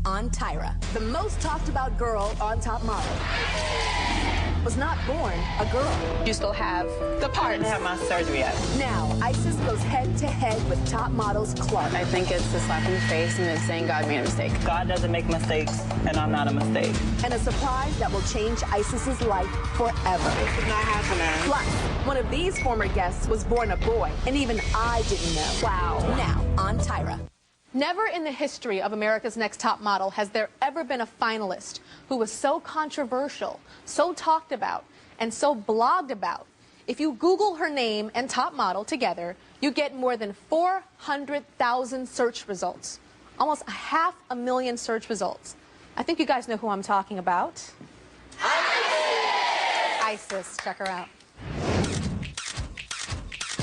on Tyra. The most talked about girl on Top Model was not born a girl. You still have the parts. I didn't have my surgery yet. Now, Isis goes head-to-head with Top Model's Clark. I think it's a slap in the face and then saying God made a mistake. God doesn't make mistakes, and I'm not a mistake. And a surprise that will change Isis's life forever. This is not happening. Plus, one of these former guests was born a boy, and even I didn't know. Wow. Now, on Tyra. Never in the history of America's Next Top Model has there ever been a finalist who was so controversial, so talked about, and so blogged about. If you Google her name and Top Model together, you get more than 400,000 search results. Almost 500,000 search results. I think you guys know who I'm talking about. Isis, check her out.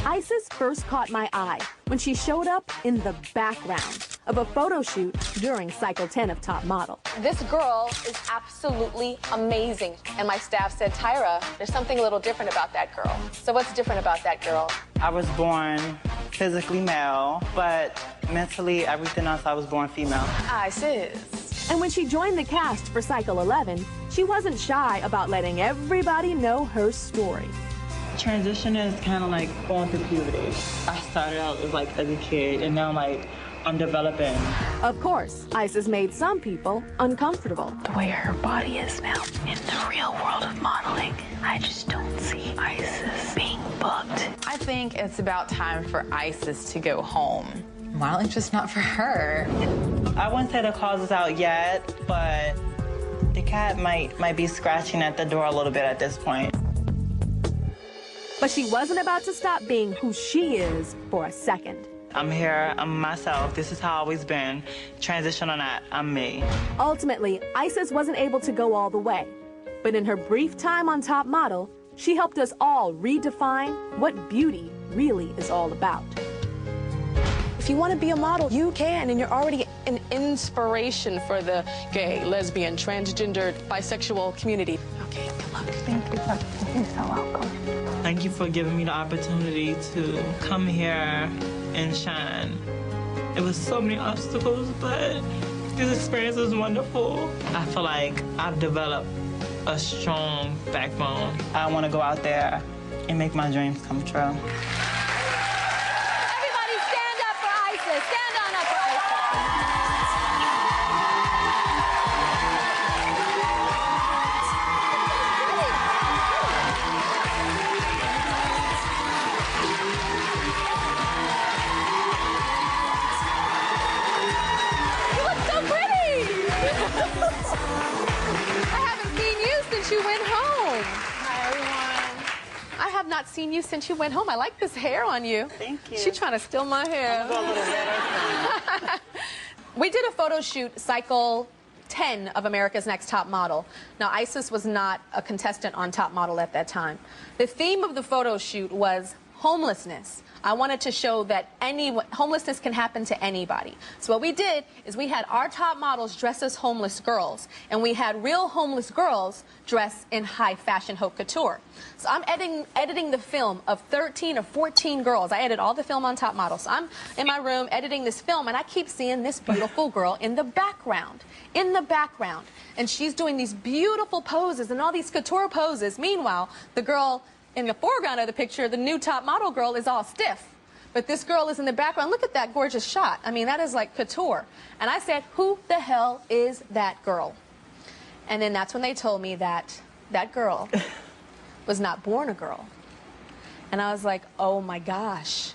Isis first caught my eye when she showed up in the background of a photo shoot during Cycle 10 of Top Model. This girl is absolutely amazing. And my staff said, Tyra, there's something a little different about that girl. So what's different about that girl? I was born physically male, but mentally, everything else, I was born female. Isis. And when she joined the cast for Cycle 11, she wasn't shy about letting everybody know her story. Transition is kind of like going through puberty. I started out as a kid, and now I'm developing. Of course, Isis made some people uncomfortable. The way her body is now in the real world of modeling, I just don't see Isis being booked. I think it's about time for Isis to go home. Modeling's just not for her. I wouldn't say the cause is out yet, but the cat might be scratching at the door a little bit at this point. But she wasn't about to stop being who she is for a second. I'm here, I'm myself. This is how I've always been. Transition or not, I'm me. Ultimately, Isis wasn't able to go all the way. But in her brief time on Top Model, she helped us all redefine what beauty really is all about. If you want to be a model, you can, and you're already an inspiration for the gay, lesbian, transgendered, bisexual community. Okay, good luck. Thank you. You're so welcome. Thank you for giving me the opportunity to come here and shine. It was so many obstacles, but this experience was wonderful. I feel like I've developed a strong backbone. I want to go out there and make my dreams come true. Everybody stand up for Isis. Stand on up for Isis. You look so pretty. I haven't seen you since you went home. Hi, everyone. I have not seen you since you went home. I like this hair on you. Thank you. She's trying to steal my hair. Go a little better. We did a photo shoot, Cycle 10 of America's Next Top Model. Now, Isis was not a contestant on Top Model at that time. The theme of the photo shoot was homelessness. I wanted to show that homelessness can happen to anybody. So what we did is we had our top models dress as homeless girls, and we had real homeless girls dress in high fashion haute couture. So I'm editing the film of 13 or 14 girls. I edit all the film on Top Model. So I'm in my room editing this film, and I keep seeing this beautiful girl in the background. And she's doing these beautiful poses and all these couture poses. Meanwhile, the girl in the foreground of the picture, the new Top Model girl, is all stiff. But this girl is in the background. Look at that gorgeous shot. I mean, that is like couture. And I said, who the hell is that girl? And then that's when they told me that that girl was not born a girl. And I was like, oh my gosh.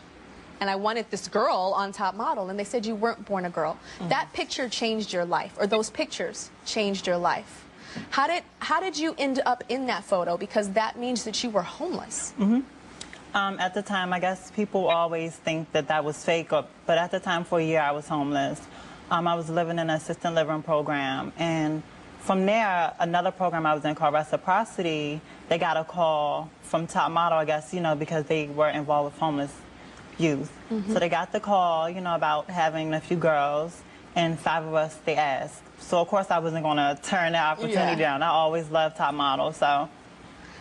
And I wanted this girl on Top Model, and they said you weren't born a girl. That picture changed your life, or those pictures changed your life. How did you end up in that photo? Because that means that you were homeless. At the time, I guess people always think that that was fake, but at the time, for a year, I was homeless. I was living in an assisted living program, and from there, another program I was in called Reciprocity, they got a call from Top Model, I guess, because they were involved with homeless youth. So they got the call, about having a few girls, and 5 of us, they asked. So, of course, I wasn't going to turn the opportunity down. I always loved Top Model, so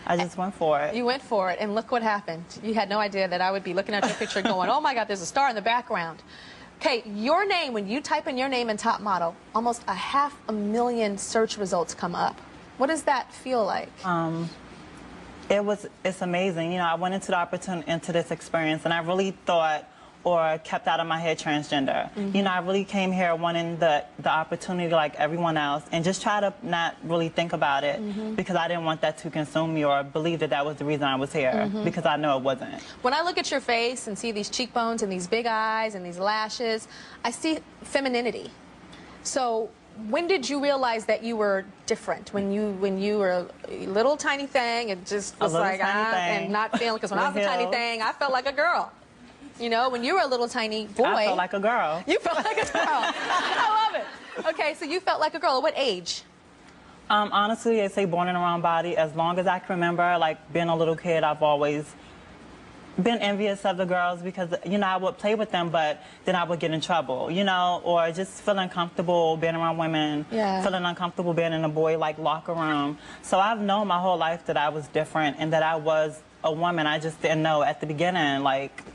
I just went for it. You went for it, and look what happened. You had no idea that I would be looking at your picture going, oh, my God, there's a star in the background. Okay, your name, when you type in your name in Top Model, almost 500,000 search results come up. What does that feel like? It's amazing. You know, I went into the opportunity, into this experience, and I really thought, or kept out of my head, transgender. You know, I really came here wanting the opportunity like everyone else, and just try to not really think about it because I didn't want that to consume me or believe that that was the reason I was here, because I know it wasn't. When I look at your face and see these cheekbones and these big eyes and these lashes, I see femininity. So when did you realize that you were different? When you were a little tiny thing and just was like, and not feeling, because when I was a tiny thing, I felt like a girl. You know, when you were a little tiny boy. I felt like a girl. You felt like a girl. I love it. Okay, so you felt like a girl. At what age? Honestly, I say born in the wrong body. As long as I can remember, like being a little kid, I've always been envious of the girls because, you know, I would play with them, but then I would get in trouble, you know, or just feeling uncomfortable being around women, feeling uncomfortable being in a boy like locker room. So I've known my whole life that I was different and that I was a woman. I just didn't know at the beginning, like.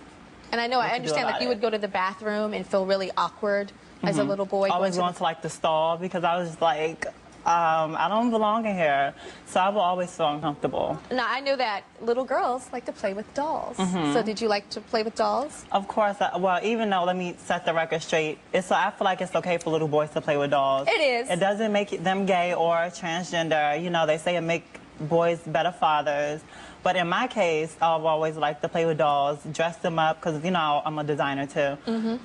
And I know, I understand, like you would go to the bathroom and feel really awkward as a little boy. Always going to like the stall because I was just like, I don't belong in here. So I will always feel uncomfortable. Now, I know that little girls like to play with dolls. So did you like to play with dolls? Of course. Well, even though, let me set the record straight, I feel like it's okay for little boys to play with dolls. It is. It doesn't make them gay or transgender. You know, they say it make boys better fathers. But in my case, I've always liked to play with dolls, dress them up, because, you know, I'm a designer too.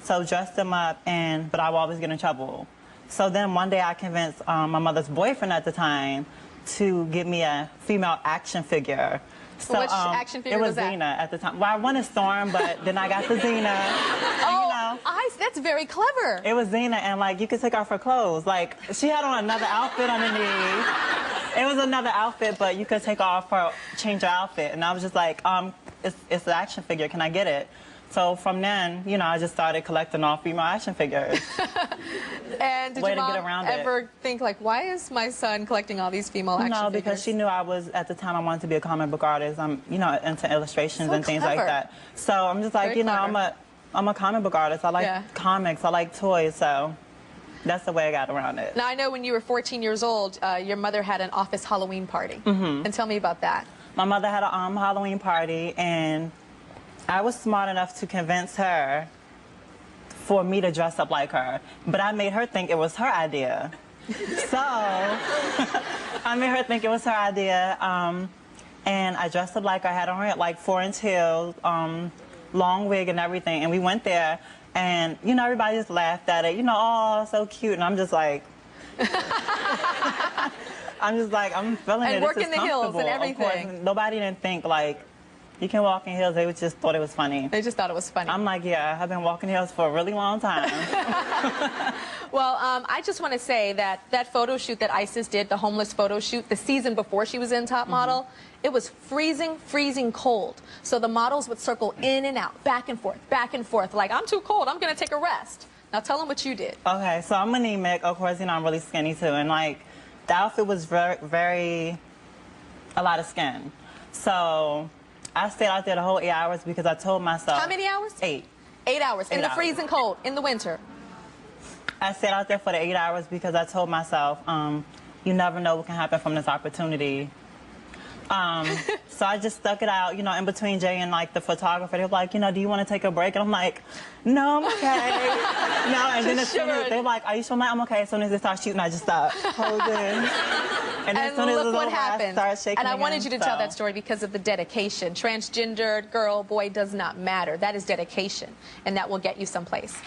So dress them up, but I would always get in trouble. So then one day I convinced my mother's boyfriend at the time to get me a female action figure. So, which action figure was that? It was Xena at the time. Well, I wanted Storm, but then I got the Xena. That's very clever. It was Xena, and like you could take off her clothes. Like she had on another outfit underneath. It was another outfit, but you could take off her, change her outfit. And I was just like, it's an action figure. Can I get it? So from then, you know, I just started collecting all female action figures. And did your mom ever think, like, why is my son collecting all these female action figures? No, because she knew I was, at the time, I wanted to be a comic book artist. I'm, you know, into illustrations and things like that. So I'm just like, you know, I'm a comic book artist. I like comics. I like toys. So that's the way I got around it. Now, I know when you were 14 years old, your mother had an office Halloween party. And tell me about that. My mother had a Halloween party, and I was smart enough to convince her for me to dress up like her. But I made her think it was her idea. So I made her think it was her idea. And I dressed up like her. I had on her like 4-inch heels, long wig and everything. And we went there. And, you know, everybody just laughed at it. You know, oh, so cute. And I'm just like, I'm feeling it. And working the heels and everything. Of course, nobody didn't think, like, you can walk in heels. They just thought it was funny. They just thought it was funny. I'm like, yeah, I've been walking heels for a really long time. Well, I just want to say that that photo shoot that Isis did, the homeless photo shoot, the season before she was in Top Model, it was freezing cold. So the models would circle in and out, back and forth, like, I'm too cold, I'm going to take a rest. Now tell them what you did. Okay, so I'm anemic. Of course, you know, I'm really skinny too. And, like, the outfit was very a lot of skin. So I stayed out there the whole 8 hours because I told myself. How many hours? 8. 8 hours in the freezing cold, in the winter. I stayed out there for the 8 hours because I told myself, you never know what can happen from this opportunity. So I just stuck it out, you know, in between Jay and like the photographer. They were like, you know, do you want to take a break? And I'm like, no, I'm okay. No, and then as soon as they're like, are you sure? I'm like, I'm okay. As soon as they start shooting, I just stop holding. And as soon as it was over, I started shaking. And I wanted you to tell that so. story because of the dedication. Transgendered, girl, boy, does not matter. That is dedication, and that will get you someplace.